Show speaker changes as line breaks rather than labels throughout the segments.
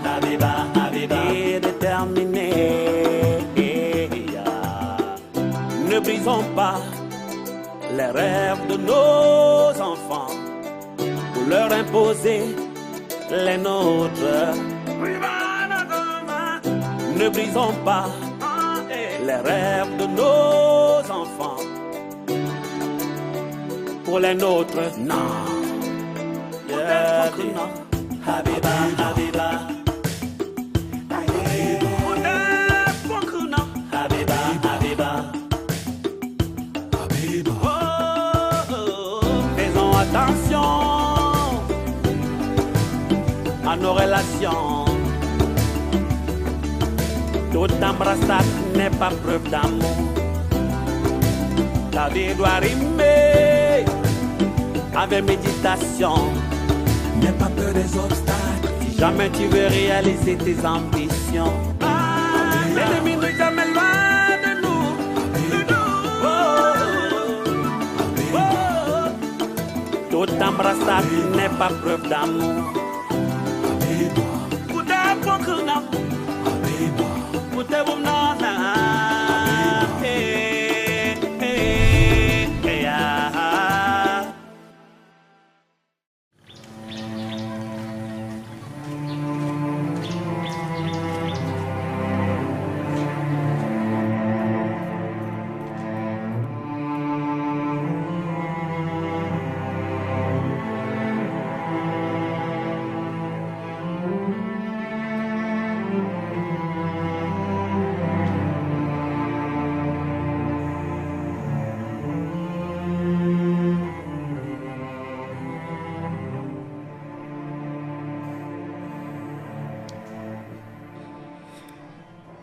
Habiba, Habiba, et déterminée. Ne brisons pas les rêves de nos enfants pour leur imposer les nôtres. Ne brisons pas les rêves de nos enfants pour les nôtres. Non. Yeah, non. Habiba, Habiba. Habiba, Habiba. Faisons attention à nos relations. Toute embrassade n'est pas preuve d'amour. Ta vie doit rimer avec méditation. N'aie pas peur des obstacles. Si jamais tu veux réaliser tes ambitions, l'ennemi n'est jamais loin de nous. Toute embrassade n'est pas preuve d'amour.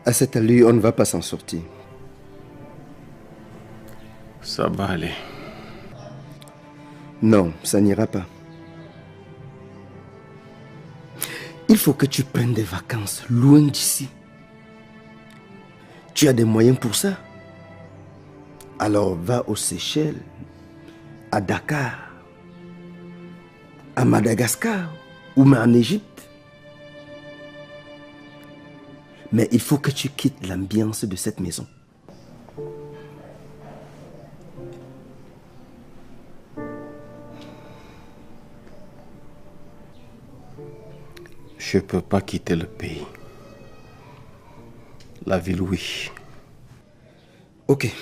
À cette allure, on ne va pas s'en sortir.
Ça va aller.
Non, ça n'ira pas. Il faut que tu prennes des vacances loin d'ici. Tu as des moyens pour ça. Alors va aux Seychelles, à Dakar, à Madagascar ou même en Égypte. Mais il faut que tu quittes l'ambiance de cette maison.
Je ne peux pas quitter le pays. La ville, oui.
Ok.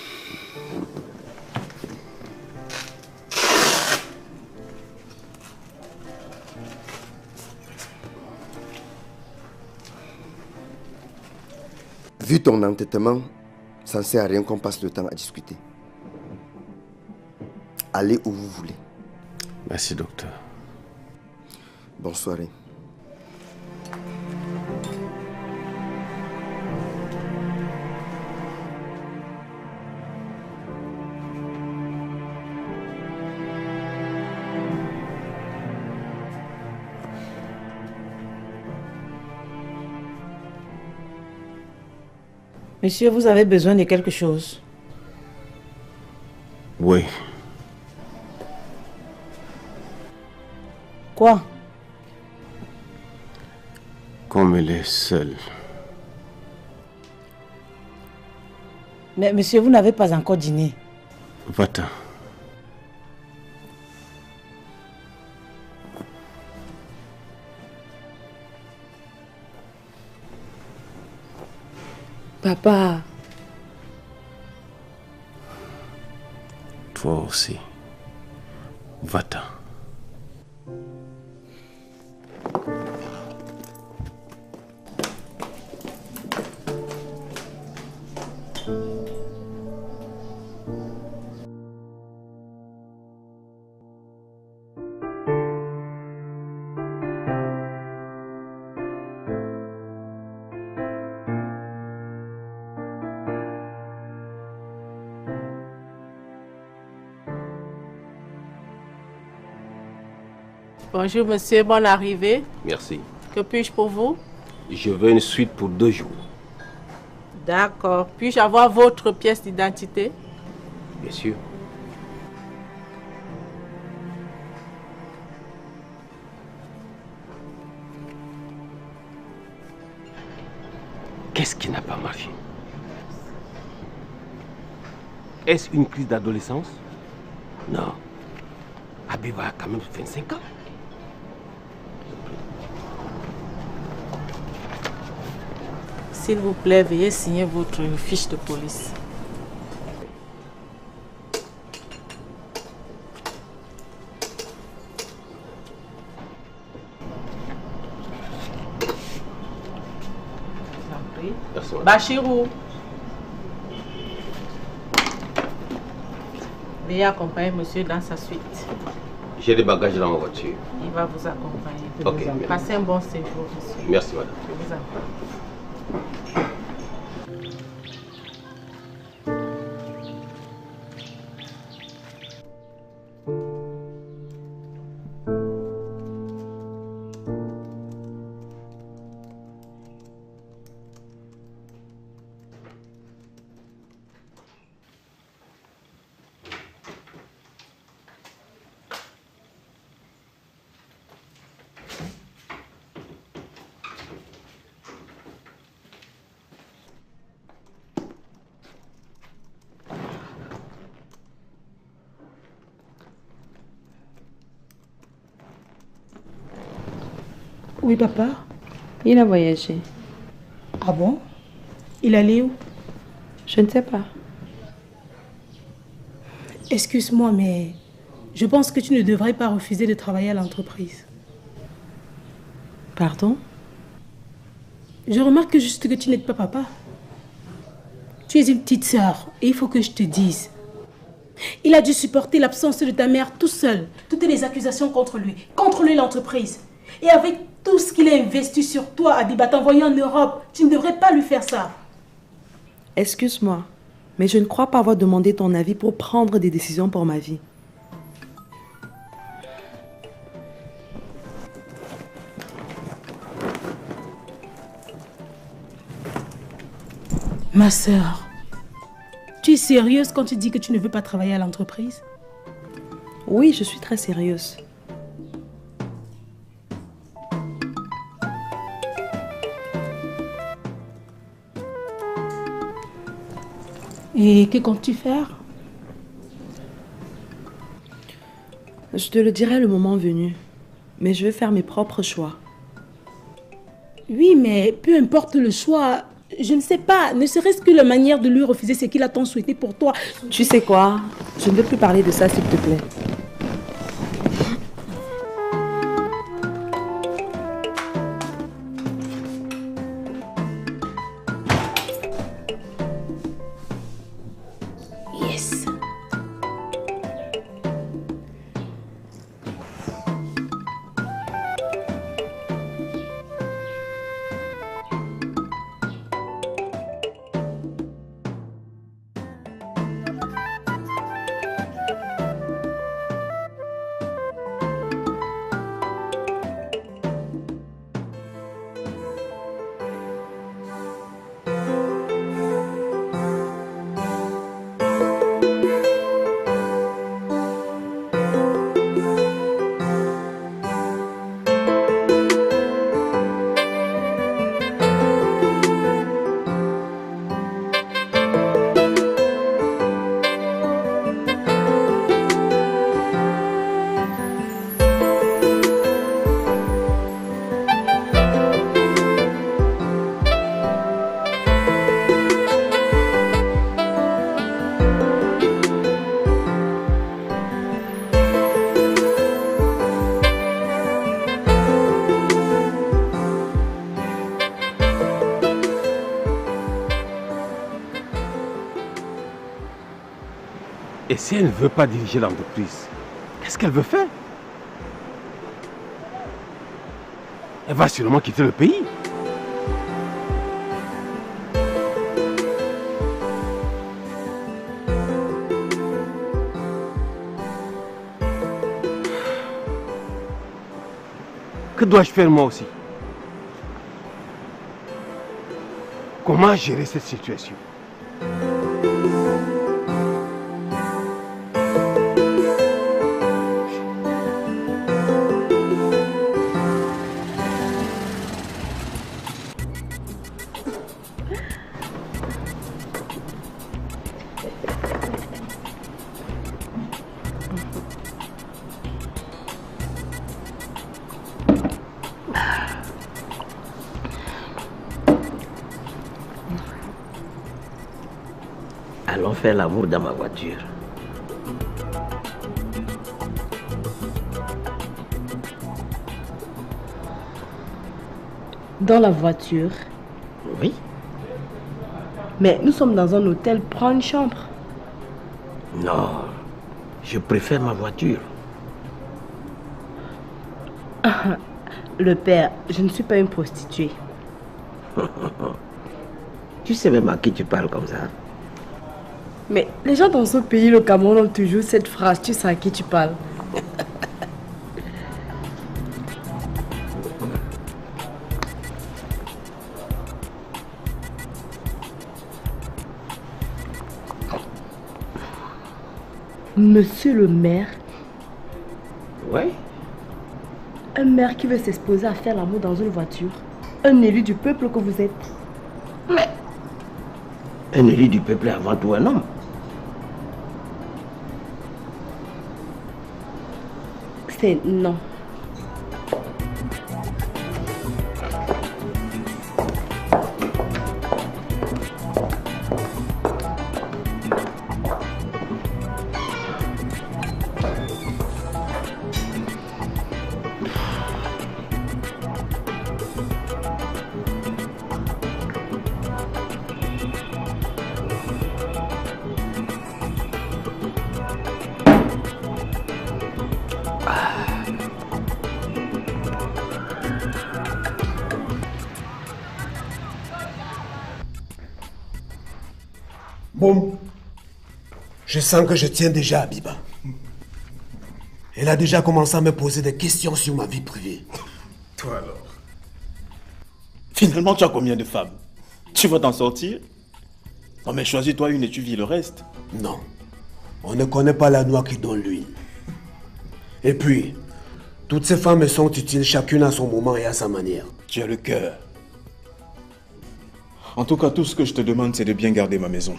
Vu ton entêtement, ça ne sert à rien qu'on passe le temps à discuter. Allez où vous voulez.
Merci, docteur.
Bonne soirée.
Monsieur, vous avez besoin de quelque chose?
Oui.
Quoi?
Comme elle est seule.
Mais monsieur, vous n'avez pas encore dîné.
Va-t'en.
Papa.
Toi aussi. Va-t'en.
Bonjour monsieur, bonne arrivée.
Merci.
Que puis-je pour vous?
Je veux une suite pour 2 jours.
D'accord. Puis-je avoir votre pièce d'identité?
Bien sûr. qui n'a pas marché. Est-ce une crise d'adolescence? Non. Habiba a quand même 25 ans.
S'il vous plaît, veuillez signer votre fiche de police.
Merci, madame.
Bachirou. Veuillez accompagner monsieur dans sa suite.
J'ai des bagages dans ma voiture.
Il va vous accompagner.
Ok.
Passez un bon séjour, monsieur.
Merci, madame.
Je vous en prie.
Oui, papa.
Il a voyagé.
Ah bon? Il allait où?
Je ne sais pas.
Excuse-moi, mais je pense que tu ne devrais pas refuser de travailler à l'entreprise.
Pardon?
Je remarque juste que tu n'es pas papa. Tu es une petite sœur et il faut que je te dise. Il a dû supporter l'absence de ta mère tout seul. Toutes les accusations contre lui l'entreprise. Et avec tout ce qu'il a investi sur toi, Habiba, t'envoyer en Europe, tu ne devrais pas lui faire ça.
Excuse-moi, mais je ne crois pas avoir demandé ton avis pour prendre des décisions pour ma vie.
Ma sœur, tu es sérieuse quand tu dis que tu ne veux pas travailler à l'entreprise?
Oui, je suis très sérieuse.
Et que comptes-tu faire?
Je te le dirai le moment venu, mais je vais faire mes propres choix.
Oui, mais peu importe le choix, je ne sais pas, ne serait-ce que la manière de lui refuser ce qu'il a tant souhaité pour toi.
Tu sais quoi? Je ne veux plus parler de ça, s'il te plaît.
Yes.
Et si elle ne veut pas diriger l'entreprise, qu'est-ce qu'elle veut faire? Elle va sûrement quitter le pays. Que dois-je faire moi aussi? Comment gérer cette situation? Allons faire l'amour dans ma voiture.
Dans la voiture?
Oui.
Mais nous sommes dans un hôtel, prends une chambre.
Non, je préfère ma voiture.
Le père, je ne suis pas une prostituée.
Tu sais même à qui tu parles comme ça?
Mais les gens dans ce pays, le Cameroun, ont toujours cette phrase, tu sais à qui tu parles. Monsieur le maire?
Oui.
Un maire qui veut s'exposer à faire l'amour dans une voiture. Un élu du peuple que vous êtes.
Mais un élu du peuple est avant tout un homme.
C'est non.
Bon, je sens que je tiens déjà à Biba. Elle a déjà commencé à me poser des questions sur ma vie privée.
Toi alors? Finalement, tu as combien de femmes? Tu vas t'en sortir? Non mais choisis-toi une et tu vis le reste.
Non, on ne connaît pas la noix qui donne l'huile. Et puis, toutes ces femmes me sont utiles, chacune à son moment et à sa manière.
Tu as le cœur. En tout cas, tout ce que je te demande, c'est de bien garder ma maison.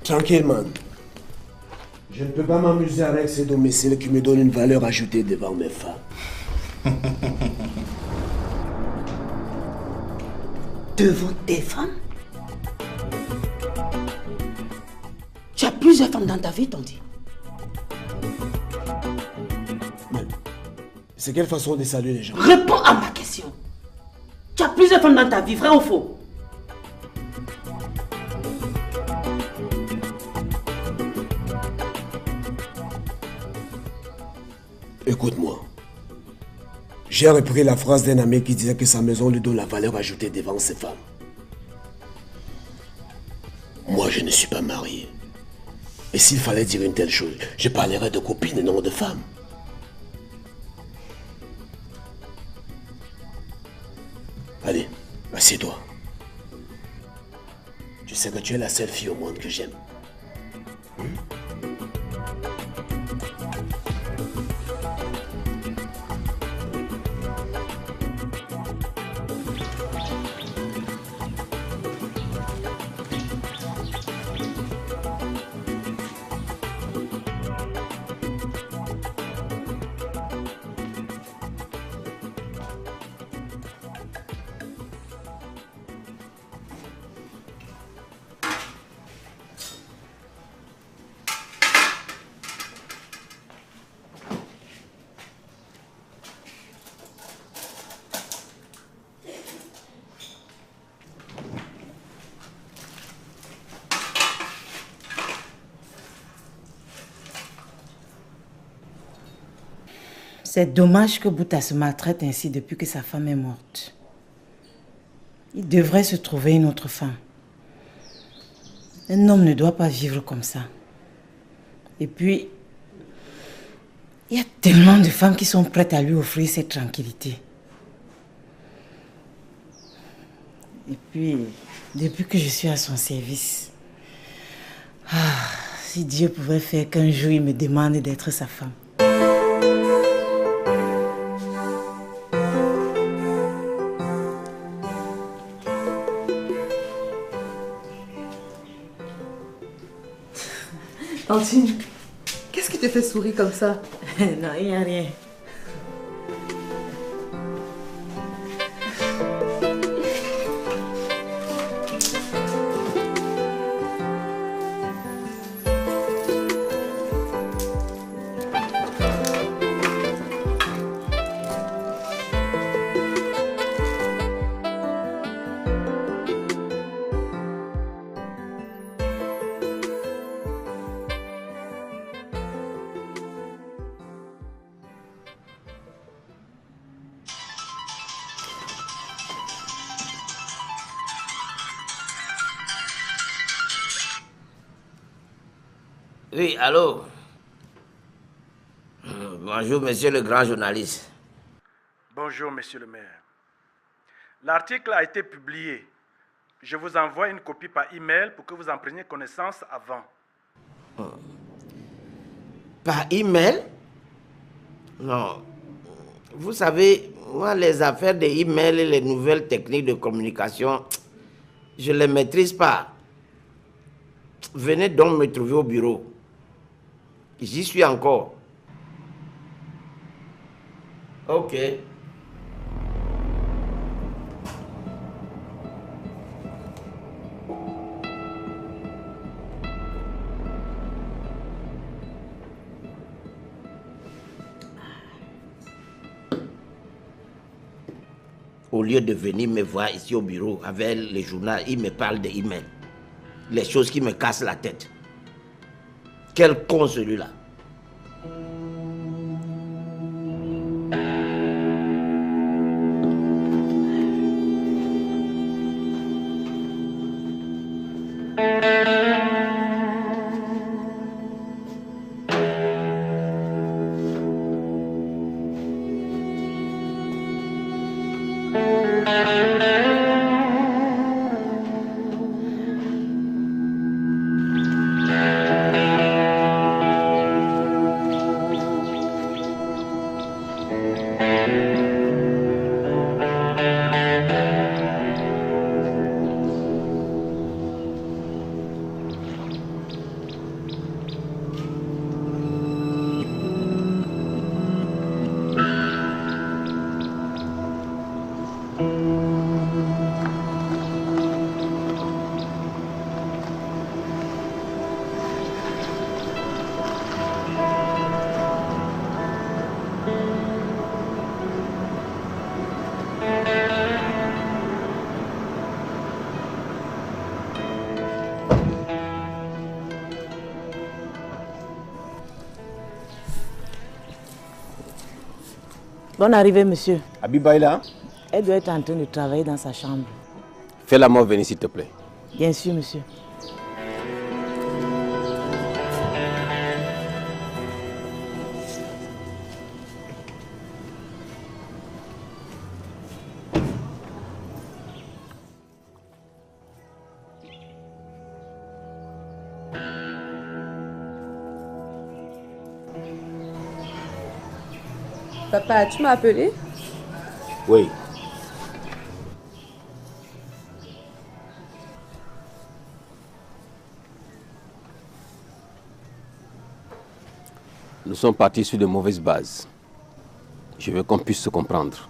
Tranquille, man. Je ne peux pas m'amuser avec ces domiciles qui me donnent une valeur ajoutée devant mes femmes.
Devant tes femmes? Tu as plusieurs femmes dans ta vie, t'on dit?
Mais c'est quelle façon de saluer les gens?
Réponds à ma question. Tu as plusieurs femmes dans ta vie, vrai ou faux?
Écoute-moi. J'ai repris la phrase d'un ami qui disait que sa maison lui donne la valeur ajoutée devant ses femmes. Moi, je ne suis pas marié. Et s'il fallait dire une telle chose, je parlerais de copine et non de femme. Allez, assieds-toi. Tu sais que tu es la seule fille au monde que j'aime.
C'est dommage que Bouta se maltraite ainsi depuis que sa femme est morte. Il devrait se trouver une autre femme. Un homme ne doit pas vivre comme ça. Et puis, il y a tellement de femmes qui sont prêtes à lui offrir cette tranquillité. Et puis, depuis que je suis à son service, si Dieu pouvait faire qu'un jour il me demande d'être sa femme.
Tantine, qu'est-ce qui te fait sourire comme ça?
Non, il n'y a rien.
Oui, allô? Bonjour, monsieur le grand journaliste.
Bonjour, monsieur le maire. L'article a été publié. Je vous envoie une copie par email pour que vous en preniez connaissance avant.
Par email? Non. Vous savez, moi, les affaires de email et les nouvelles techniques de communication, je ne les maîtrise pas. Venez donc me trouver au bureau. J'y suis encore. Ok. Au lieu de venir me voir ici au bureau avec les journaux, il me parle de email. Les choses qui me cassent la tête. Quel con celui-là.
Bonne arrivée, monsieur.
Abiba est là?
Elle doit être en train de travailler dans sa chambre.
Fais-la moi venir, s'il te plaît.
Bien sûr, monsieur.
Papa, tu m'as appelé?
Oui. Nous sommes partis sur de mauvaises bases. Je veux qu'on puisse se comprendre.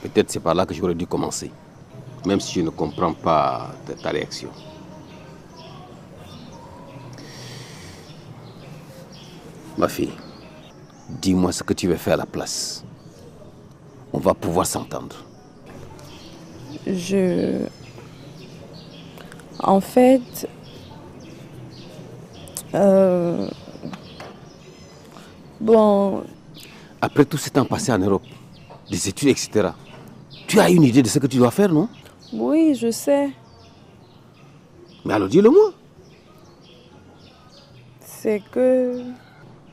Peut-être c'est par là que j'aurais dû commencer. Même si je ne comprends pas ta réaction. Ma fille, dis-moi ce que tu veux faire à la place. On va pouvoir s'entendre.
En fait... Bon...
Après tout ce temps passé en Europe, des études, etc., tu as une idée de ce que tu dois faire, non?
Oui, je sais.
Mais alors dis-le-moi.
C'est que...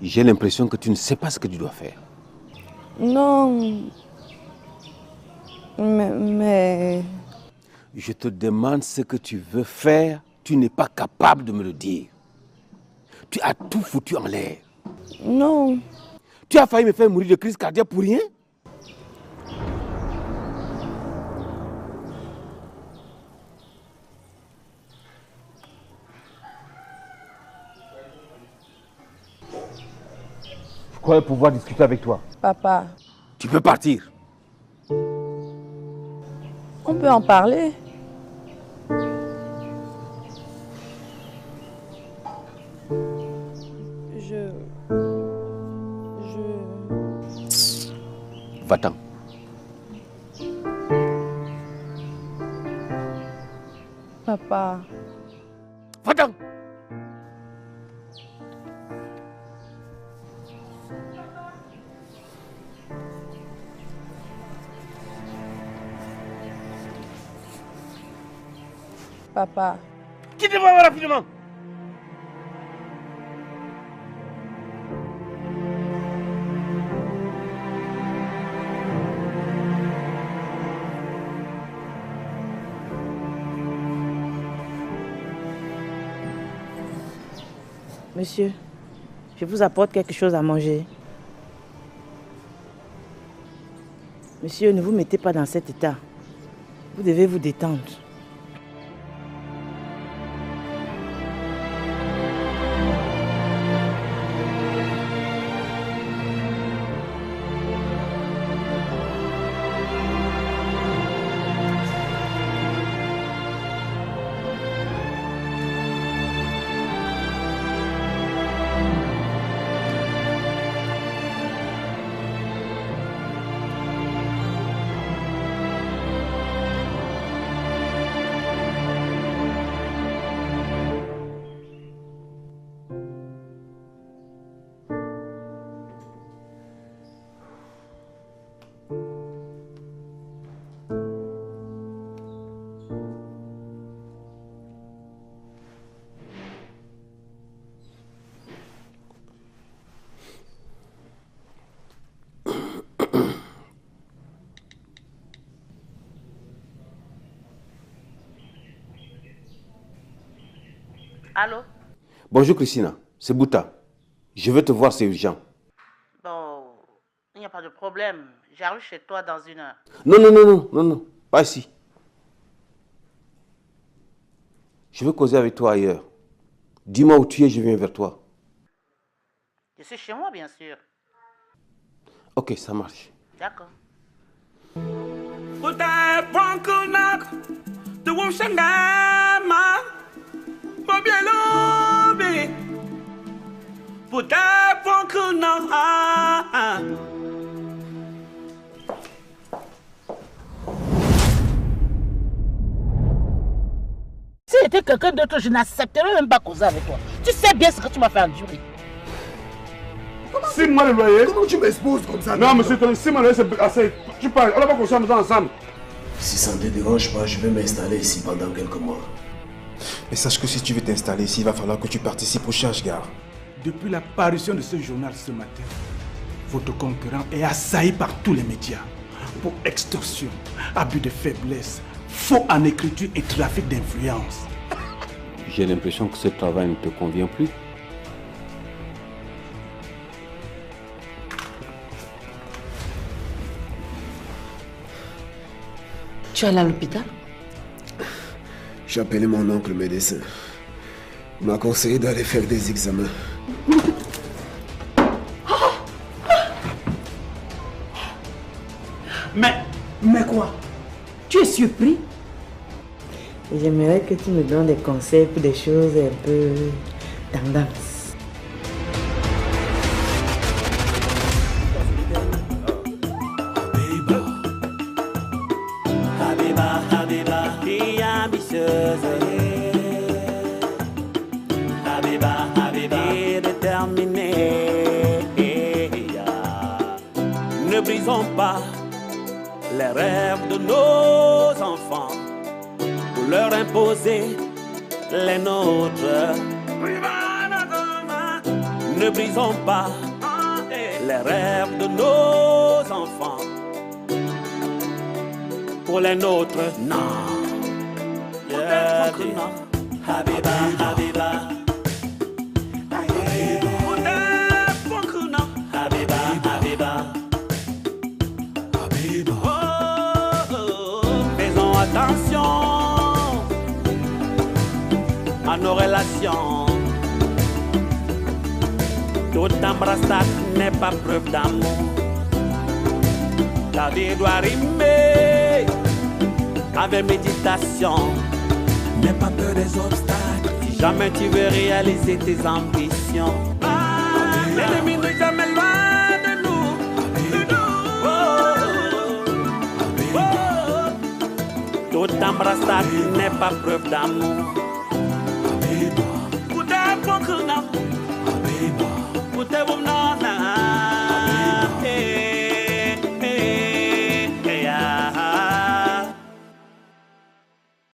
J'ai l'impression que tu ne sais pas ce que tu dois faire.
Non. Mais...
Je te demande ce que tu veux faire. Tu n'es pas capable de me le dire. Tu as tout foutu en l'air.
Non.
Tu as failli me faire mourir de crise cardiaque pour rien? Je croyais pouvoir discuter avec toi.
Papa,
Tu peux partir.
on peut en parler.
Va-t'en.
Papa.
Va-t'en.
Papa.
Quittez-moi rapidement.
Monsieur, je vous apporte quelque chose à manger. Monsieur, ne vous mettez pas dans cet état. Vous devez vous détendre.
Allô?
Bonjour Christina, c'est Bouta. Je veux te voir, c'est urgent.
Bon, il n'y a pas de problème. J'arrive chez toi dans 1 heure.
Non, pas ici. Je veux causer avec toi ailleurs. Dis-moi où tu es, je viens vers toi.
Je suis chez moi, bien sûr.
Ok, ça marche.
D'accord. Si j'étais quelqu'un d'autre, je n'accepterais même pas causer avec toi. Tu sais bien ce que tu m'as fait endurer.
Si moi le loyer.
Comment tu m'exposes comme ça?
Non, monsieur, si moi le loyer c'est assez. Tu parles, on va pas construire la maison ensemble.
Si ça ne te dérange pas, je vais m'installer ici pendant quelques mois.
Mais sache que si tu veux t'installer ici, il va falloir que tu participes au charge-gare.
Depuis l'apparition de ce journal ce matin, votre concurrent est assailli par tous les médias pour extorsion, abus de faiblesse, faux en écriture et trafic d'influence.
J'ai l'impression que ce travail ne te convient plus.
Tu es allé à l'hôpital?
J'ai appelé mon oncle médecin. Il m'a conseillé d'aller faire des examens.
Mais quoi?
Tu es surpris? J'aimerais que tu me donnes des conseils pour des choses un peu tendance.
Habiba, fille ambitieuse. Habiba, déterminée. Ne brisons pas les rêves de nos enfants pour leur imposer les nôtres. Ne brisons pas les rêves de nos enfants pour les nôtres. Non. Yeah, Habiba, Habiba. Attention à nos relations. Toute embrassade n'est pas preuve d'amour. Ta vie doit rimer avec méditation. N'aie pas peur des obstacles. Si jamais tu veux réaliser tes ambitions, l'ennemi n'est jamais loin de nous. Toute embrassade n'est pas preuve d'amour.